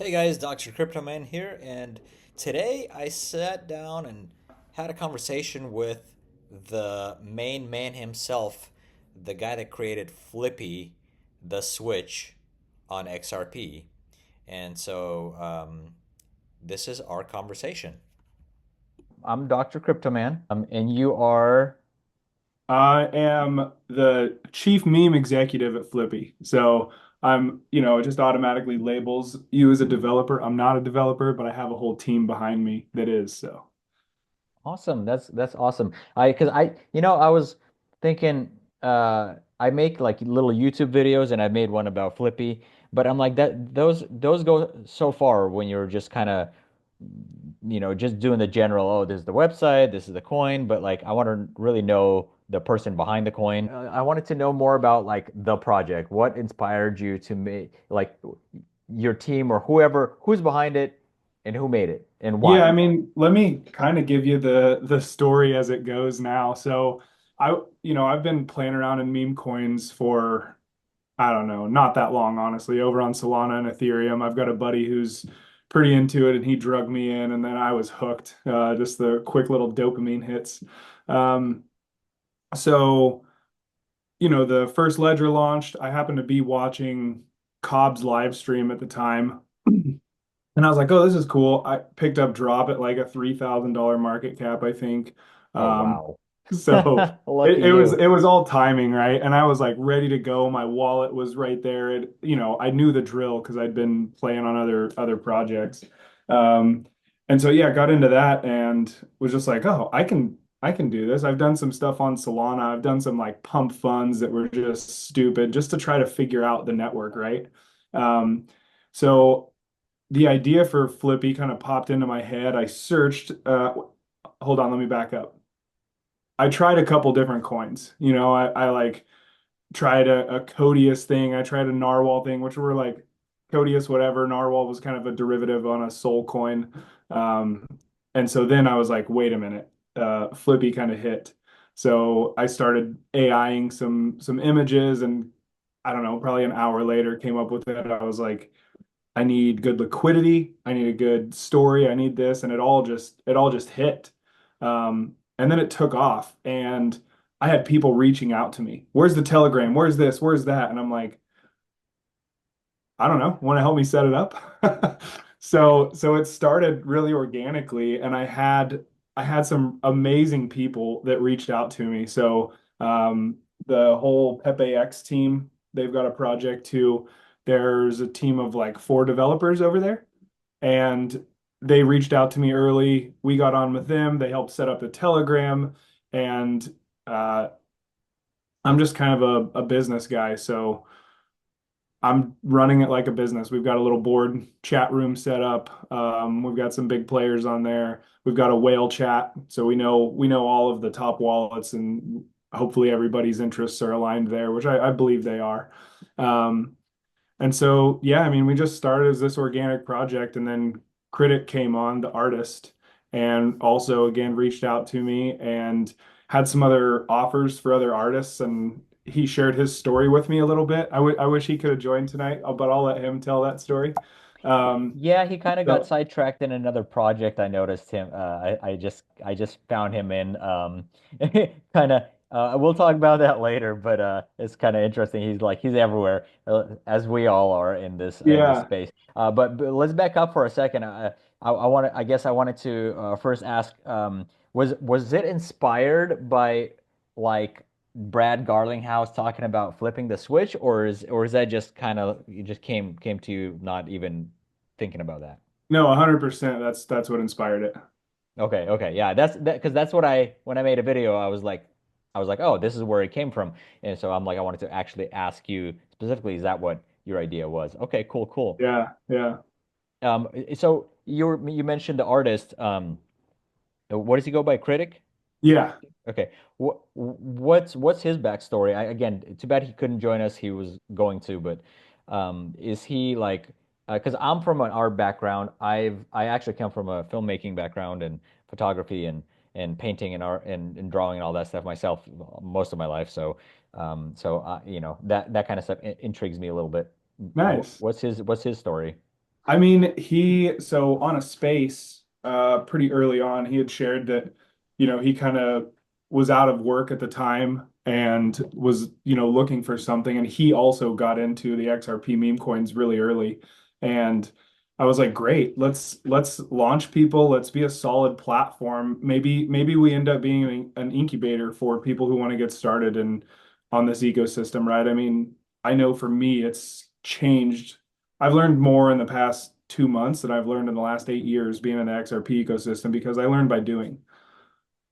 Hey guys, Dr. Cryptoman here, and today I sat down and had a conversation with the main man himself, the guy that created Flippy, the Switch on XRP. And this is our conversation. I'm Dr. Cryptoman, and you are. I am the chief meme executive at Flippy. So it just automatically labels you as a developer. I'm not a developer, but I have a whole team behind me that is. So, Awesome. That's awesome. Because I was thinking, I make like little YouTube videos, and I made one about Flippy, but I'm like those go so far when you're just kind of, just doing the general. Oh, this is the website, this is the coin, but like I want to really know the person behind the coin. I wanted to know more about like the project. What inspired you to make like your team or who's behind it, and who made it and yeah, why? let me kind of give you the story as it goes now. So, I've been playing around in meme coins for I don't know, not that long, honestly, over on Solana and Ethereum. I've got a buddy who's pretty into it and he drugged me in and then I was hooked. Just the quick little dopamine hits. Um, so, the first ledger launched. I happened to be watching Cobb's live stream at the time. And I was like, oh, this is cool. I picked up Drop at like a $3,000 market cap, I think. Oh Um, wow. so Lucky it was all timing, right? And I was like ready to go. My wallet was right there. I knew the drill because I'd been playing on other projects. Um, and so yeah, got into that and was just like, oh, I can do this. I've done some stuff on Solana. I've done some like pump funds that were just stupid just to try to figure out the network, right? Um, so the idea for Flippy kind of popped into my head. I searched, hold on, let me back up. I tried a couple different coins. I like tried a Codius thing. I tried a Narwhal thing, which were like Codius, whatever. Narwhal was kind of a derivative on a Sol coin. Um, and so then I was like, wait a minute, Flippy kind of hit. So I started AIing some images and I don't know, probably an hour later came up with it. I was like, I need good liquidity. I need a good story. I need this, and it all just hit. And then it took off, and I had people reaching out to me. Where's the Telegram? Where's this? Where's that? And I'm like, I don't know. Want to help me set it up? So it started really organically, and I had some amazing people that reached out to me. So the whole Pepe X team, they've got a project too. There's a team of like four developers over there, and they reached out to me early. We got on with them. They helped set up the Telegram, and uh, I'm just kind of a business guy, so. I'm running it like a business. We've got a little board chat room set up. We've got some big players on there. We've got a whale chat, so we know all of the top wallets, and hopefully everybody's interests are aligned there, which I believe they are. Um, and so yeah, I mean, we just started as this organic project, and then Critic came on, the artist, and also again reached out to me and had some other offers for other artists, and he shared his story with me a little bit. I wish he could have joined tonight, but I'll let him tell that story. Um, Yeah, he kind of got so sidetracked in another project. I noticed him. I just found him in kind of. We'll talk about that later, but it's kind of interesting. He's everywhere, as we all are in this yeah, space. But let's back up for a second. I guess I wanted to first ask, was it inspired by like Brad Garlinghouse talking about flipping the switch, or is that just kind of you just came to you not even thinking about that? no, 100%. That's what inspired it. Okay, okay, yeah, because that's what when I made a video, I was like, oh, this is where it came from, and so I'm like, I wanted to actually ask you specifically, is that what your idea was? Okay, cool, cool. Yeah, yeah, So you mentioned the artist. What does he go by? Critic? yeah. Okay. What's his backstory? Again, too bad he couldn't join us. He was going to, but is he like? Because I'm from an art background. I actually come from a filmmaking background and photography and painting and art and drawing and all that stuff myself most of my life. So that kind of stuff intrigues me a little bit. Nice. What's his story? I mean, so on a space, pretty early on, he had shared that, he kind of was out of work at the time and was, looking for something. And he also got into the XRP meme coins really early. And I was like, great, let's launch people. Let's be a solid platform. Maybe we end up being an incubator for people who want to get started and on this ecosystem, right? I mean, I know for me, it's changed. I've learned more in the past 2 months than I've learned in the last 8 years being in the XRP ecosystem because I learned by doing.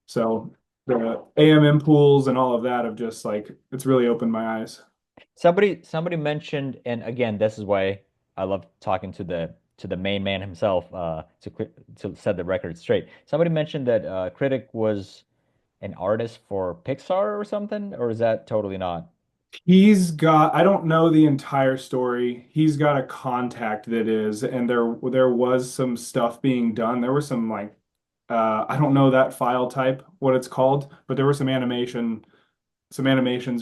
So the AMM pools and all of that have just like it's really opened my eyes. Somebody mentioned, and again, this is why I love talking to the main man himself, to set the record straight. Somebody mentioned that Critic was an artist for Pixar or something, or is that totally not? I don't know the entire story. He's got a contact that is, and there was some stuff being done. There was some like I don't know that file type, what it's called, but there was some animations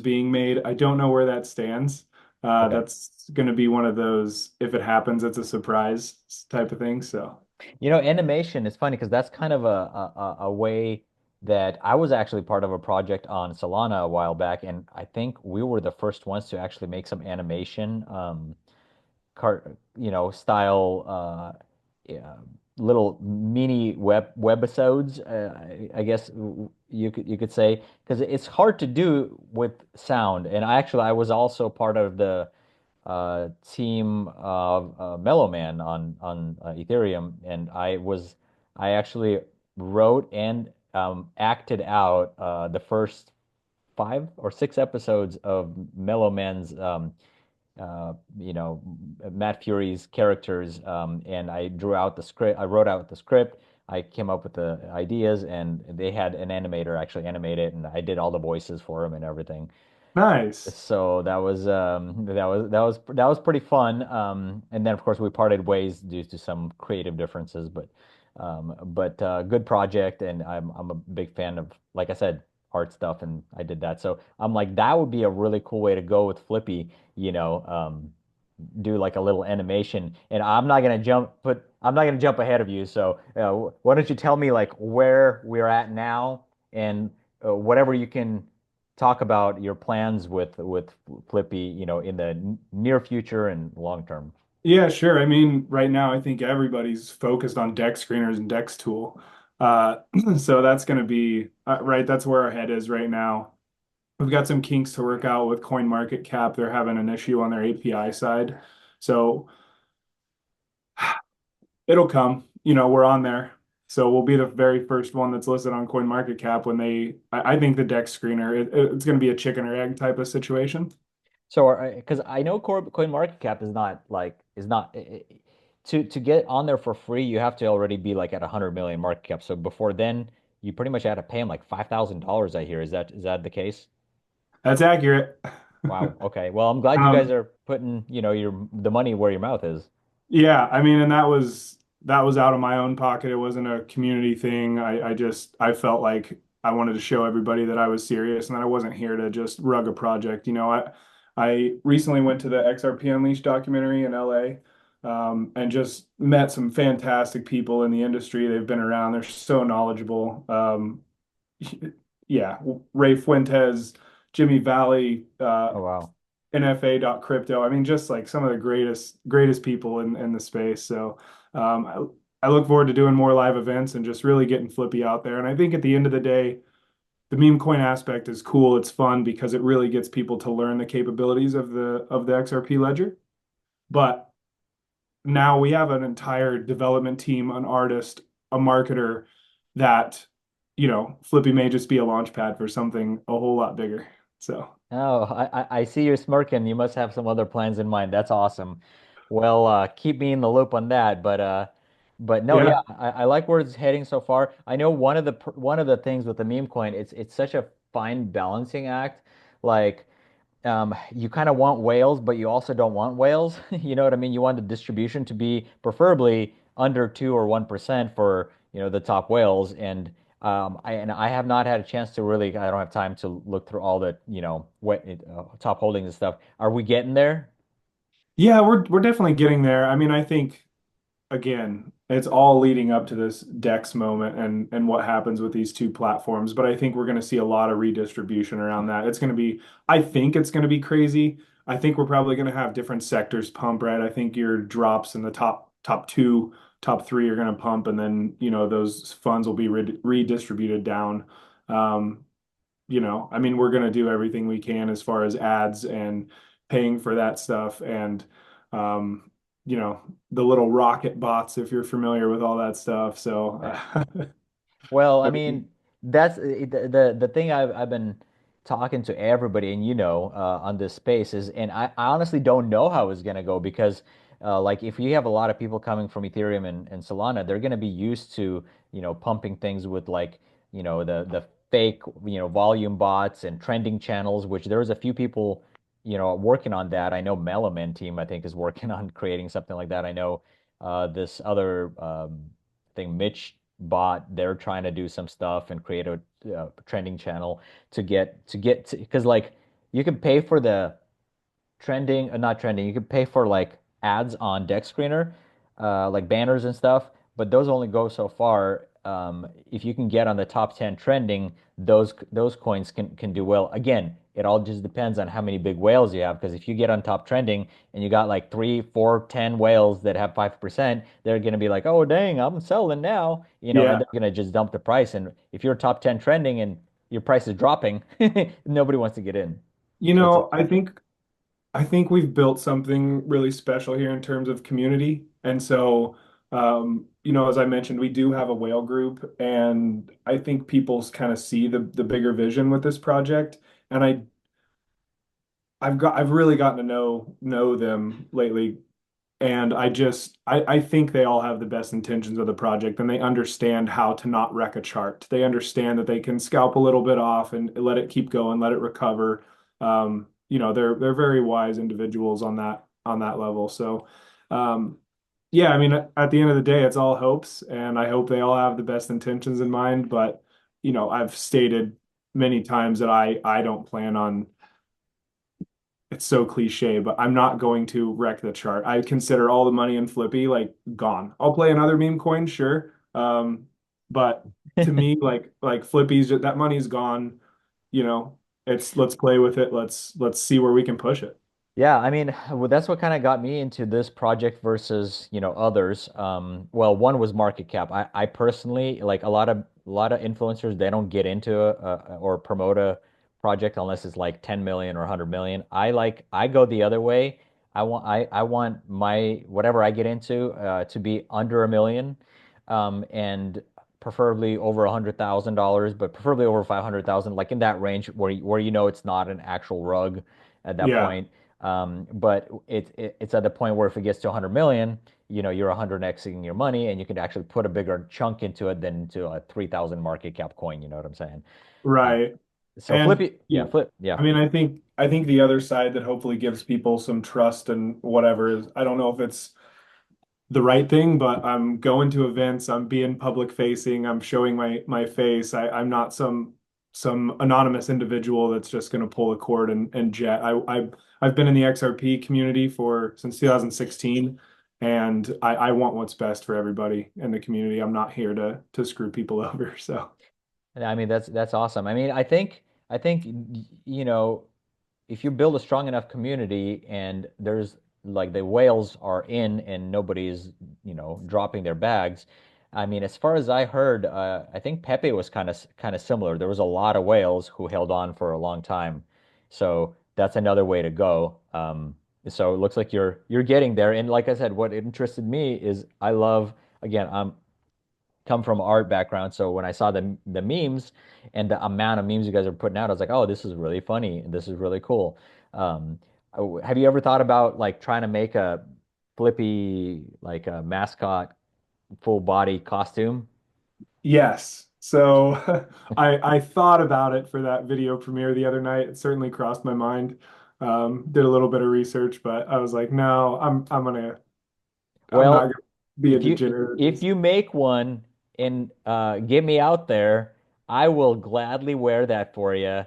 being made. I don't know where that stands. Okay. That's going to be one of those, if it happens, it's a surprise type of thing. So, You know, animation is funny because that's kind of a way that I was actually part of a project on Solana a while back, and I think we were the first ones to actually make some animation, style, yeah, little mini webisodes, I guess you could say, because it's hard to do with sound. And I was also part of the team of Mellow Man on Ethereum, and I actually wrote and acted out the first 5 or 6 episodes of Mellow Man's Matt Fury's characters, and I drew out the script. I wrote out the script. I came up with the ideas, and they had an animator actually animate it, and I did all the voices for him and everything. nice. So that was pretty fun. And then of course we parted ways due to some creative differences, but good project, and I'm a big fan of, like I said, art stuff, and I did that. So I'm like, that would be a really cool way to go with Flippy, you know, do like a little animation. And I'm not gonna jump ahead of you. So why don't you tell me like where we're at now, and whatever you can talk about your plans with Flippy, in the near future and long term. Yeah, sure. I mean, right now, I think everybody's focused on Dex screeners and Dex tool. Uh, so that's going to be right. That's where our head is right now. We've got some kinks to work out with CoinMarketCap. They're having an issue on their API side. So it'll come. We're on there. So we'll be the very first one that's listed on CoinMarketCap when I think the Dex screener, it's going to be a chicken or egg type of situation. So, because I know CoinMarketCap is not to get on there for free, you have to already be like at 100 million market cap. So before then, you pretty much had to pay them like $5,000, I hear. Is that the case? That's accurate. Wow. Okay. Well, I'm glad you guys Um, are putting, the money where your mouth is. Yeah, I mean, and that was out of my own pocket. It wasn't a community thing. I felt like I wanted to show everybody that I was serious and that I wasn't here to just rug a project. I recently went to the XRP Unleashed documentary in LA, and just met some fantastic people in the industry. They've been around. They're so knowledgeable. Yeah, Ray Fuentes, Jimmy Valley, Oh, wow. NFA.crypto. I mean, just like some of the greatest people in the space. So I look forward to doing more live events and just really getting Flippy out there. And I think at the end of the day, the meme coin aspect is cool. It's fun because it really gets people to learn the capabilities of the XRP ledger. But now we have an entire development team, an artist, a marketer that, Flippy may just be a launch pad for something a whole lot bigger. So Oh, I see you're smirking. You must have some other plans in mind. That's awesome. Well, keep me in the loop on that. But no, yeah, yeah. I like where it's heading so far. I know one of the things with the meme coin, it's such a fine balancing act. Like, you kind of want whales, but you also don't want whales. You know what I mean? You want the distribution to be preferably under 2 or 1% for, the top whales. And I have not had a chance to really, I don't have time to look through all the, top holdings and stuff. Are we getting there? Yeah, we're definitely getting there. I mean, I think again, it's all leading up to this Dex moment and what happens with these two platforms. But I think we're going to see a lot of redistribution around that. It's going to be, I think it's going to be crazy. I think we're probably going to have different sectors pump, right? I think your drops in the top two, top three are going to pump, and then those funds will be redistributed down. Um, I mean, we're going to do everything we can as far as ads and paying for that stuff and um, you know, the little rocket bots if you're familiar with all that stuff. So Well, I mean, that's the thing I've been talking to everybody, and on this space is, and I honestly don't know how it's gonna go because, like, if you have a lot of people coming from Ethereum and Solana, they're gonna be used to, pumping things with like, the fake, volume bots and trending channels, which there's a few people, working on that. I know Melaman team, I think, is working on creating something like that. I know, this other, thing, Mitch bot, they're trying to do some stuff and create a trending channel to get because like you can pay for the trending, not trending. You could pay for like ads on Deck Screener, like banners and stuff, but those only go so far. If you can get on the top 10 trending, those coins can do well. Again, it all just depends on how many big whales you have. Because if you get on top trending and you got like three, four, 10 whales that have 5%, they're gonna be like, oh dang, I'm selling now, and yeah, they're gonna just dump the price. And if you're top 10 trending and your price is dropping, nobody wants to get in. So it's a I think we've built something really special here in terms of community. And so, as I mentioned, we do have a whale group, and I think people kind of see the bigger vision with this project. And I've really gotten to know them lately, and I think they all have the best intentions of the project, and they understand how to not wreck a chart. They understand that they can scalp a little bit off and let it keep going, let it recover. They're very wise individuals on that level. So yeah, I mean, at the end of the day, it's all hopes, and I hope they all have the best intentions in mind. But I've stated many times that I don't plan on, it's so cliche, but I'm not going to wreck the chart. I consider all the money in Flippy like gone. I'll play another meme coin, sure. But to me, like Flippy's, that money's gone. You know, let's play with it. Let's see where we can push it. Yeah, I mean, well, that's what kind of got me into this project versus, others. Well, one was market cap. I personally like a lot of influencers, they don't get into or promote a project unless it's like 10 million or 100 million. I go the other way. I want my whatever I get into to be under a million, and preferably over $100,000, but preferably over 500,000, like in that range where it's not an actual rug at that Yeah, point. But it's at the point where if it gets to 100 million, you're 100xing your money, and you can actually put a bigger chunk into it than into a 3,000 market cap coin. You know what I'm saying? Uh, right. so And Flippy, yeah, flip, yeah. I mean, I think the other side that hopefully gives people some trust and whatever is, I don't know if it's the right thing, but I'm going to events, I'm being public facing, I'm showing my face. I'm not some anonymous individual that's just going to pull a cord and jet. I've been in the XRP community for since 2016, and I want what's best for everybody in the community. I'm not here to screw people over. So And I mean, that's awesome. I mean, I think if you build a strong enough community and there's like the whales are in and nobody's, dropping their bags. I mean, as far as I heard, I think Pepe was kind of similar. There was a lot of whales who held on for a long time. So that's another way to go. So it looks like you're getting there. And like I said, what interested me is I love, again, I'm come from art background. So when I saw the memes and the amount of memes you guys are putting out, I was like, oh, this is really funny and this is really cool. Um, have you ever thought about like trying to make a Flippy like a mascot full body costume? yes. So I thought about it for that video premiere the other night. It certainly crossed my mind. Did a little bit of research, but I was like, no, I'm not Well, gonna be a if you degenerate. if you make one and get me out there, I will gladly wear that for you,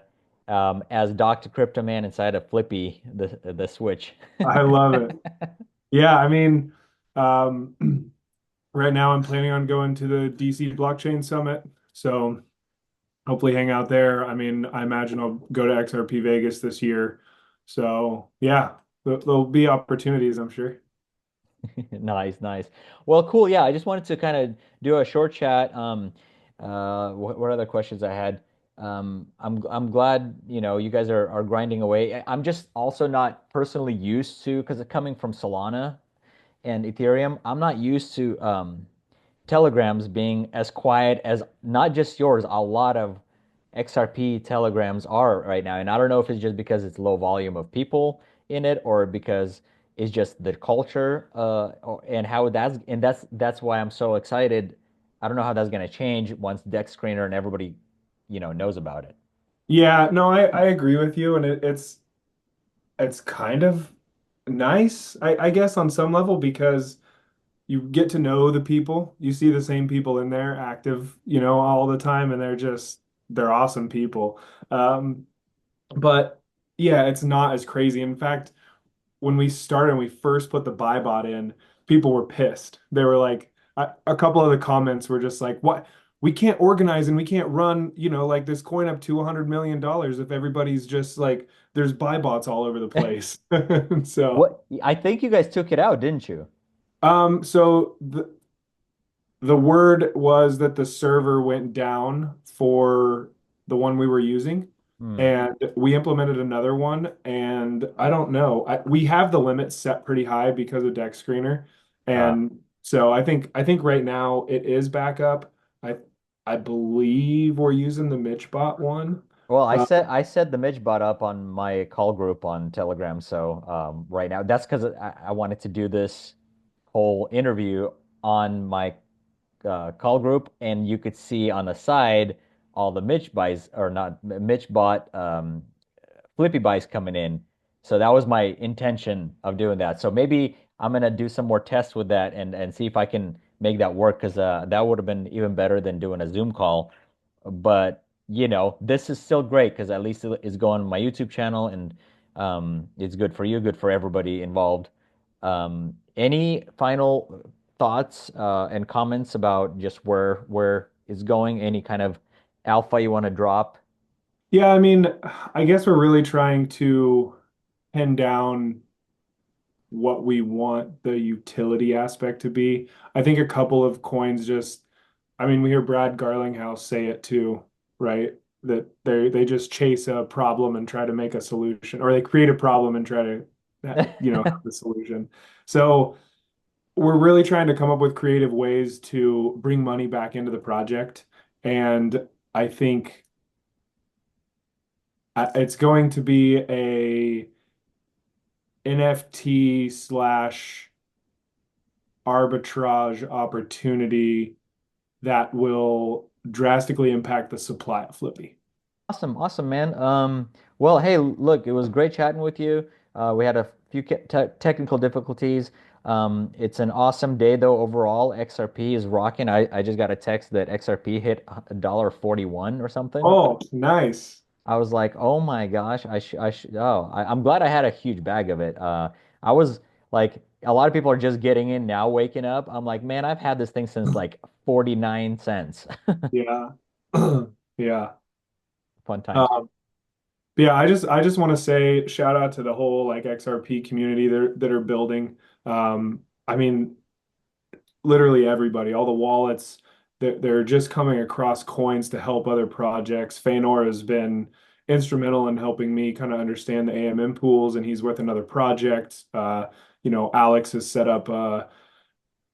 as Dr. Cryptoman inside of Flippy, the Switch. I love it. Yeah, I mean, um, right now I'm planning on going to the DC Blockchain Summit. So hopefully hang out there. I mean, I imagine I'll go to XRP Vegas this year. So yeah, there'll be opportunities, I'm sure. Nice, nice. Well, cool. Yeah, I just wanted to kind of do a short chat. What other questions I had? I'm glad, you guys are grinding away. I'm just also not personally used to, because coming from Solana and Ethereum, I'm not used to telegrams being as quiet as not just yours, a lot of XRP telegrams are right now. And I don't know if it's just because it's low volume of people in it or because it's just the culture and how that's why I'm so excited. I don't know how that's going to change once Dex Screener and everybody, knows about it. Yeah, no, I agree with you, and it's kind of nice, I guess, on some level because you get to know the people. You see the same people in there active, all the time, and they're awesome people. Um, but yeah, it's not as crazy. In fact, when we started and we first put the buy bot in, people were pissed. They were like, a couple of the comments were just like, what? We can't organize and we can't run, like this coin up to $100 million if everybody's just like, there's buy bots all over the place. So, What I think you guys took it out, didn't you? so the word was that the server went down for the one we were using, Hmm. and we implemented another one. And I don't know, we have the limit set pretty high because of Deck Screener, Uh, and so I think right now it is back up. I believe we're using the MitchBot one. Well, Uh, I set the Midge bot up on my call group on Telegram. So right now, that's because I wanted to do this whole interview on my call group, and you could see on the side all the Mitch buys or not Mitch bot Flippy buys coming in. So that was my intention of doing that. So maybe I'm gonna do some more tests with that and see if I can make that work because that would have been even better than doing a Zoom call. But this is still great because at least it's going on my YouTube channel and it's good for you, good for everybody involved. Any final thoughts and comments about just where it's going? Any kind of alpha you want to drop? yeah, I mean, I guess we're really trying to pin down what we want the utility aspect to be. I think a couple of coins just, I mean, we hear Brad Garlinghouse say it too, right? That they just chase a problem and try to make a solution, or they create a problem and try to, have the solution. So we're really trying to come up with creative ways to bring money back into the project. And I think it's going to be a NFT slash arbitrage opportunity that will drastically impact the supply of Flippy. Awesome, awesome, man. Well, hey, look, it was great chatting with you. We had a few technical difficulties. It's an awesome day though overall. XRP is rocking. I just got a text that XRP hit $1.41 or something. Oh, nice. I was like, oh my gosh, I'm glad I had a huge bag of it. I was like, a lot of people are just getting in now, waking up. I'm like, man, I've had this thing since like 49 cents. Yeah. Yeah. Fun times. Um, yeah, I just want to say shout out to the whole like XRP community that are building. I mean, literally everybody, all the wallets, they're just coming across coins to help other projects. Feanor has been instrumental in helping me kind of understand the AMM pools, and he's with another project. Alex has set up a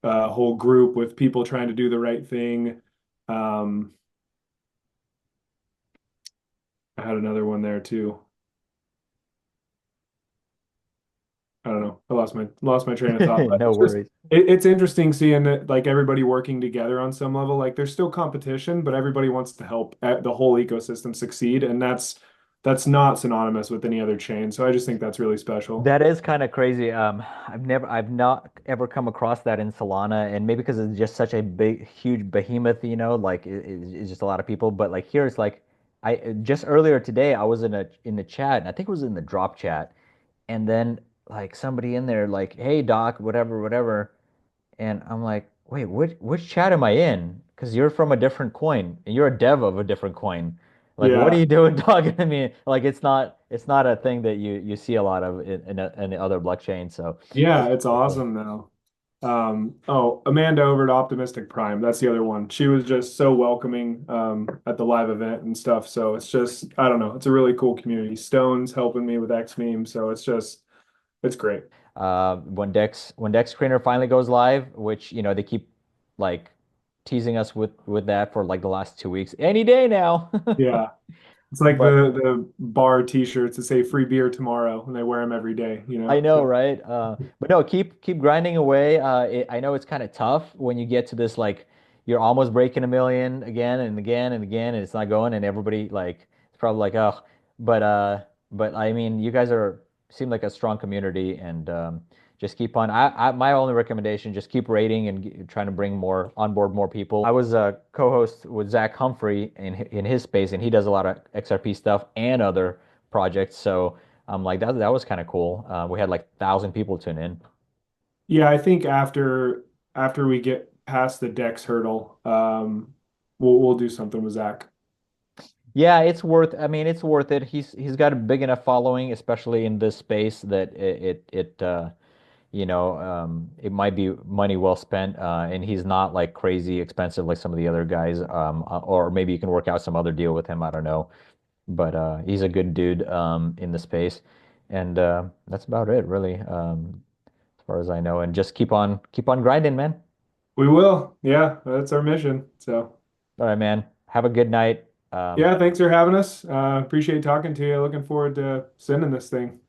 whole group with people trying to do the right thing. Um, I had another one there too. I don't know. I lost my train of thought, but No it's just worries. it's interesting seeing that like everybody working together on some level. Like there's still competition, but everybody wants to help the whole ecosystem succeed, and that's not synonymous with any other chain. So I just think that's really special. That is kind of crazy. I've not ever come across that in Solana, and maybe because it's just such a big, huge behemoth, like it's just a lot of people. But like here, it's like I just earlier today, I was in the chat, and I think it was in the drop chat, and then like somebody in there, like, "Hey, Doc, whatever, whatever," and I'm like, wait, which chat am I in? Because you're from a different coin and you're a dev of a different coin. Like, what are Yeah. you doing talking to me? Like, it's not a thing that you see a lot of in other blockchains. So Yeah, it's pretty cool. awesome though. Oh, Amanda over at Optimistic Prime. That's the other one. She was just so welcoming at the live event and stuff. So it's just, I don't know, it's a really cool community. Stone's helping me with X meme, so it's great. When Dex Screener finally goes live, which they keep like teasing us with that for like the last 2 weeks, any day now. Yeah. It's like But the bar t-shirts that say free beer tomorrow and they wear them every day, you I know? know, So right? But no, keep grinding away. I know it's kind of tough when you get to this like you're almost breaking a million again and again and again, and it's not going, and everybody like it's probably like, oh, but I mean, you guys are seem like a strong community, and just keep on. My only recommendation, just keep rating and trying to bring more on board more people. I was a co-host with Zach Humphrey in his space, and he does a lot of XRP stuff and other projects, so. Like that was kind of cool. We had like 1,000 people tune in. yeah, I think after we get past the Dex hurdle, we'll do something with Zach. Yeah, it's worth. I mean, it's worth it. He's got a big enough following, especially in this space, that it might be money well spent. And he's not like crazy expensive like some of the other guys. Or maybe you can work out some other deal with him. I don't know, but he's a good dude in the space, and that's about it, really, as far as I know. And just keep on grinding, man. We will. Yeah, that's our mission. So, All right, man. Have a good night. yeah, thanks for having us. Appreciate talking to you. Looking forward to sending this thing.